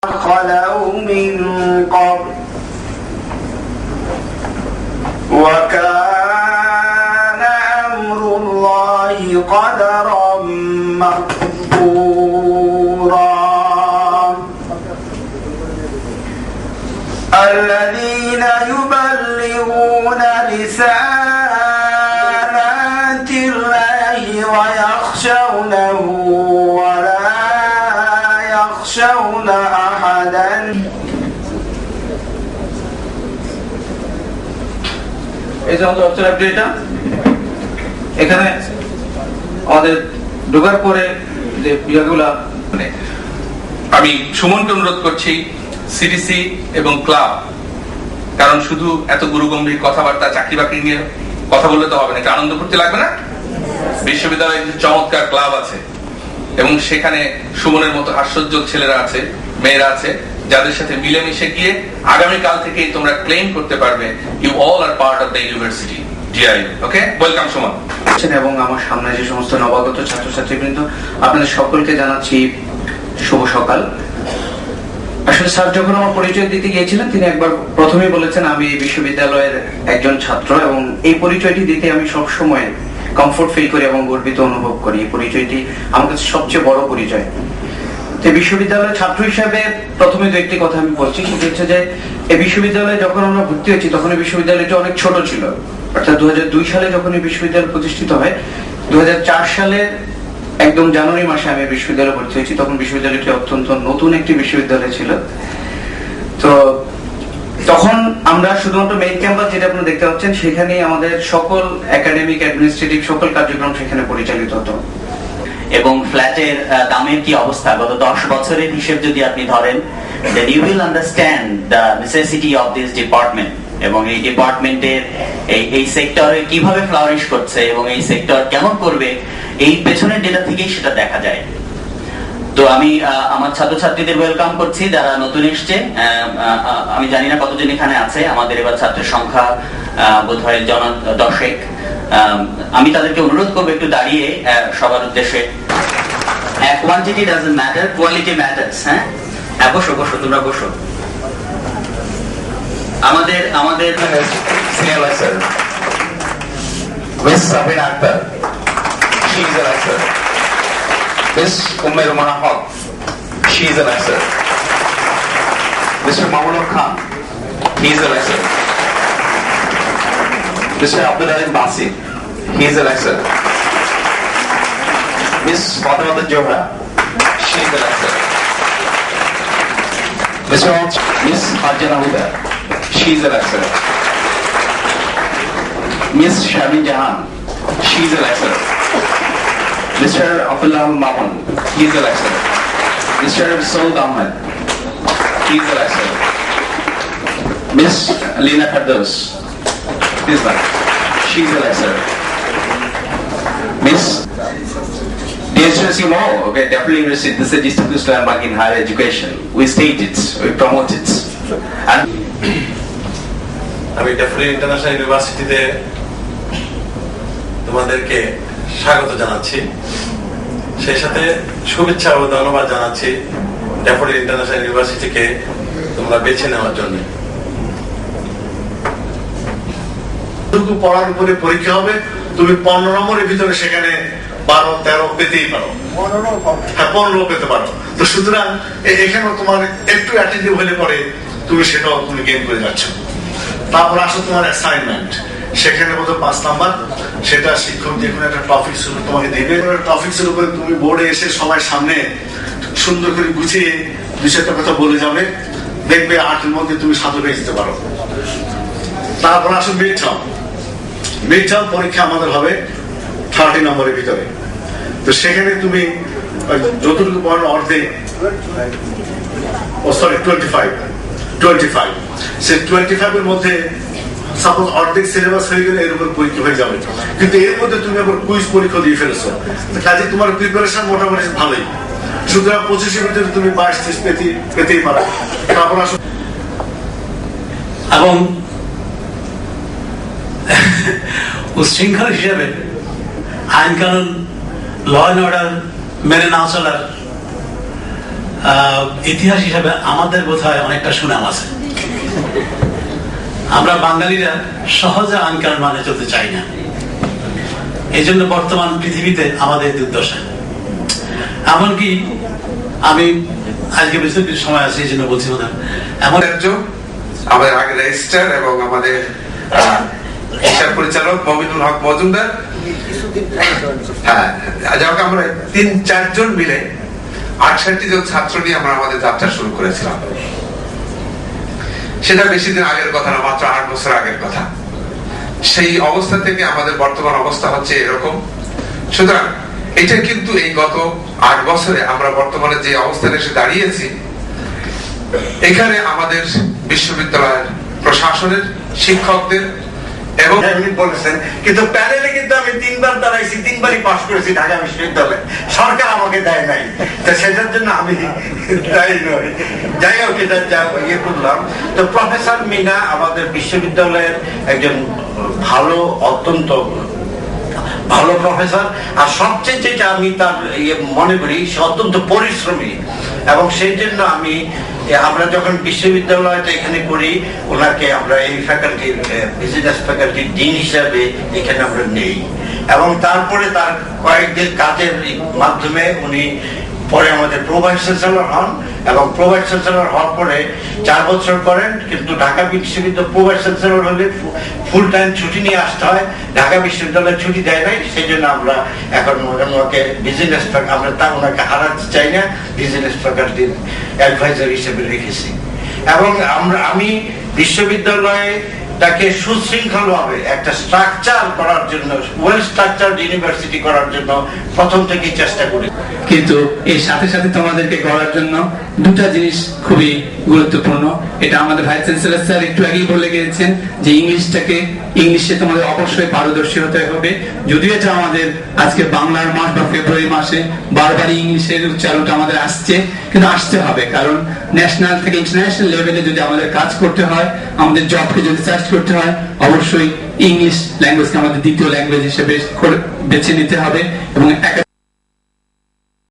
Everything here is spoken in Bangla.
خلوا من قبل وكان أمر الله قدرا مقدورا الذين يبلغون رسالات الله ويخشونه ولا يخشون أحدا এই যে আমাদের অবজারভ ডেটা এখানে আমাদের ঢোকার পরে যে বিভাগগুলা মানে আমি সুমনকে অনুরোধ করছি সিডিসি এবং ক্লাব, কারণ শুধু এত গুরুগম্ভীর কথাবার্তা চাকরি বাকরি নিয়ে কথা বললে তো হবে না, আনন্দ করতে লাগবে না। বিশ্ববিদ্যালয়ে চমৎকার ক্লাব আছে এবং সেখানে সুমনের মতো হাস্যোজ্জ্বল ছেলেরা আছে, মেয়েরা আছে, যাদের সাথে মিলেমিশে গিয়ে আগামীকাল থেকেই তোমরা ক্লেম করতে পারবে you all are part of the university GI. Okay, welcome Suman. এবং আমার সামনে যে সমস্ত নবাগত ছাত্রছাত্রীবৃন্দ, আপনাদের সকলকে জানাচ্ছি শুভ সকাল। আসলে স্যার যখন আমার পরিচয় দিতে গিয়েছিলেন, তিনি একবার প্রথমেই বলেছেন আমি এই বিশ্ববিদ্যালয়ের একজন ছাত্র, এবং এই পরিচয়টি দিতে আমি সবসময় কমফোর্ট ফিল করি এবং গর্বিত অনুভব করি। এই পরিচয়টি আমার কাছে সবচেয়ে বড় পরিচয়। তো বিশ্ববিদ্যালয়ের ছাত্র হিসেবে প্রথমে দু একটি কথা আমি বলছি, সেটা হচ্ছে যে এই বিশ্ববিদ্যালয়ে যখন আমরা ভর্তি হয়েছি তখন এই বিশ্ববিদ্যালয়টি অনেক ছোট ছিল। অর্থাৎ 2002 সালে যখন এই বিশ্ববিদ্যালয় প্রতিষ্ঠিত হয়, 2004 সালের একদম জানুয়ারি মাসে আমি বিশ্ববিদ্যালয়ে ভর্তি হয়েছি। তখন বিশ্ববিদ্যালয়টি অত্যন্ত নতুন একটি বিশ্ববিদ্যালয় ছিল। তো তখন আমরা শুধুমাত্র মেইন ক্যাম্পাস যেটা আপনারা দেখতে পাচ্ছেন, সেখানেই আমাদের সকল একাডেমিক অ্যাডমিনিস্ট্রেটিভ সকল কার্যক্রম সেখানে পরিচালিত হতো। এবং ফ্ল্যাটের দামের কি অবস্থা গত 10 বছরের হিসেব যদি আপনি ধরেন, then you will understand the necessity of this department এবং এই ডিপার্টমেন্টের এই সেক্টরে কিভাবে ফ্লারিশ করছে এবং এই সেক্টর কেমন করবে, এই পেছনের ডেটা থেকেই সেটা দেখা যায়। তো আমি আমার ছাত্রছাত্রীদের ওয়েলকাম করছি যারা নতুন এসছে। আমি জানি না কতজন এখানে আছে, আমাদের এবার ছাত্রের সংখ্যা বোধহয় 10 আমি তাদেরকে অনুরোধ করবো একটু দাঁড়িয়ে সবার উদ্দেশ্যে। Quantity doesn't matter, quality matters. হ্যাঁ, বসো বসো, তোমরা বসো। আমাদের Senior lecturer, Miss Sabina Akhtar, she is a lecturer. Miss Umme Rumana Haq, she is a lecturer. Mr. Mahmoud Khan, he is a lecturer. Mr. Abdul Alim Basir, he is a lecturer. Miss Fatima Johra, she is a lecturer. Miss Arjana Huda, she is a lecturer. Miss Shamin Jahan, she is a lecturer. Mr. Abdullah Mamun, he is a lecturer. Mr. Saud Ahmed, he is a lecturer. Miss Lina Fardos, this one, she is a lecturer. Miss Dear students, you know, okay, definitely university, this is a distributed landmark in higher education. We state it, we promote it. And আমি ডেফলি ইন্টারন্যাশনাল ইউনিভার্সিটিতে তোমাদেরকে স্বাগত জানাচ্ছি, সেই সাথে শুভেচ্ছা ও ধন্যবাদ জানাচ্ছি ডেফলি ইন্টারন্যাশনাল ইউনিভার্সিটিকে তোমরা বেছে নেওয়ার জন্য। পড়ার উপরে পরীক্ষা হবে, তুমি 15 নম্বরের ভিতরে সেখানে 12-13 পেতেই পারো, 15 পেতে পারো। তো সুতরাং এখানেও তোমার একটু অ্যাটেন্টিভ হলে পরে তুমি সেটাও তুমি গেইন করে যাচ্ছ। তারপর আসো তোমার অ্যাসাইনমেন্ট, সেখানে বোধ 5 নাম্বার, সেটা শিক্ষক যে কোনো একটা টপিক্স তোমাকে দিবে। টপিক্সের উপরে তুমি বোর্ডে এসে সবাই সামনে সুন্দর করে গুছিয়ে 2-4টা কথা বলে যাবে, দেখবে 8-এর মধ্যে তুমি 7 পেয়ে যেতে পারো। তারপর আসো মিড টার্ম পরীক্ষা আমাদের হবে 30 নম্বরের ভিতরে। তো সেখানে তুমি যতটুকু পড়ার অর্ধেক, 25 সে 25 এর মধ্যে সাপোজ অর্ধেক সিলেবাস হয়ে গেলে এর উপর পরীক্ষা হয়ে যাবে, কিন্তু এর মধ্যে তুমি আবার কুইজ পরীক্ষা দিয়ে ফেলেছো, কাজে তোমার প্রিপারেশন মোটামুটি ভালোই। সুতরাং 25-এর ভিতরে তুমি 22-23 পেতেই পারো। তারপর আসো এবং উচ্ছৃঙ্খল হিসেবে আইন কানুন ল অ্যান্ড অর্ডার মেনে না চলার ইতিহাস হিসাবে আমাদের বোধহয় অনেকটা সুনাম আছে। আমরা বাঙালিরা সহজে আইন কানুন মানে চলতে চাই না, এই জন্য বর্তমান পৃথিবীতে আমাদের দুর্দশা। এমনকি আমি আজকে বেশি কিছু সময় আছে এই জন্য বলছি না, এমন আমাদের আগে রেজিস্ট্রার এবং আমাদের হিসাব পরিচালক মমিনুল হক মজুমদার, হ্যাঁ, যাকে আমরা 3-4 জন মিলে 68 জন ছাত্র নিয়ে আমরা আমাদের যাত্রা শুরু করেছিলাম। সেটা বেশি দিন আগের কথা না, মাত্র 8 বছর আগের কথা। সেই অবস্থা থেকে আমাদের বর্তমান অবস্থা হচ্ছে এরকম। সুতরাং এটা কিন্তু এই গত 8 বছরে আমরা বর্তমানে যে অবস্থানে এসে দাঁড়িয়েছি, এখানে আমাদের বিশ্ববিদ্যালয়ের প্রশাসনের, শিক্ষকদের এবং বলেছেন, কিন্তু প্যানেলে কিন্তু আমি 3বার দাঁড়াইছি, 3বারই পাস করেছি ঢাকা বিশ্ববিদ্যালয়ে, সরকার আমাকে দেয় নাই, তো সেটার জন্য আমি দায়ী নই। যাই হোক, এটা যা ইয়ে করলাম। তো প্রফেসর মিনা আমাদের বিশ্ববিদ্যালয়ের একজন ভালো, অত্যন্ত ভালো প্রফেসর, আর সবচেয়ে যেটা আমি তার মনে করি সে অত্যন্ত পরিশ্রমী, এবং সেই জন্য আমরা যখন বিশ্ববিদ্যালয়টা এখানে করি, ওনাকে আমরা এই ফ্যাকাল্টির বিজনেস ফ্যাকাল্টির ডিন হিসাবে এখানে আমরা নেই, এবং তারপরে তার কয়েকদিন কাজের মাধ্যমে উনি পরে আমাদের প্রো ভাইস চ্যান্সেলর হন, এবং প্রো ভাইস চ্যান্সেলর হওয়ার পরে 4 বছর করেন। কিন্তু ঢাকা বিশ্ববিদ্যালয় প্রো ভাইস চ্যান্সেলর হলে ফুল টাইম ছুটি নিয়ে আসতে হয়, ঢাকা বিশ্ববিদ্যালয় ছুটি দেয় নাই, সেই জন্য আমরা এখন ওনাকে বিজনেস, আমরা তা ওনাকে হারাতে চাই না, বিজনেস ফ্যাকাল্টির অ্যাডভাইজার হিসেবে রেখেছি। এবং আমি বিশ্ববিদ্যালয়ে তাকে সুশৃঙ্খলভাবে একটা স্ট্রাকচার করার জন্য, ওয়েল স্ট্রাকচারড ইউনিভার্সিটি করার জন্য প্রথম থেকেই চেষ্টা করি। কিন্তু এর সাথে সাথে তোমাদেরকে করার জন্য 2টা জিনিস খুবই গুরুত্বপূর্ণ। এটা আমাদের ভাইস চ্যান্সেলর স্যার একটু আগেই বলে গিয়েছেন যে ইংলিশে তোমাদের অবশ্যই পারদর্শী হতে হবে। যদিও এটা আমাদের আজকে বাংলার মাস বা ফেব্রুয়ারি মাসে বারবারই ইংলিশের উচ্চারণটা আমাদের আসছে, কিন্তু আসতে হবে, কারণ ন্যাশনাল থেকে ইন্টারন্যাশনাল লেভেলে যদি আমাদের কাজ করতে হয়, আমাদের জবকে যদি সার্চ করতে হয়, অবশ্যই ইংলিশ ল্যাঙ্গুয়েজকে আমাদের দ্বিতীয় ল্যাঙ্গুয়েজ হিসেবে বেছে নিতে হবে। এবং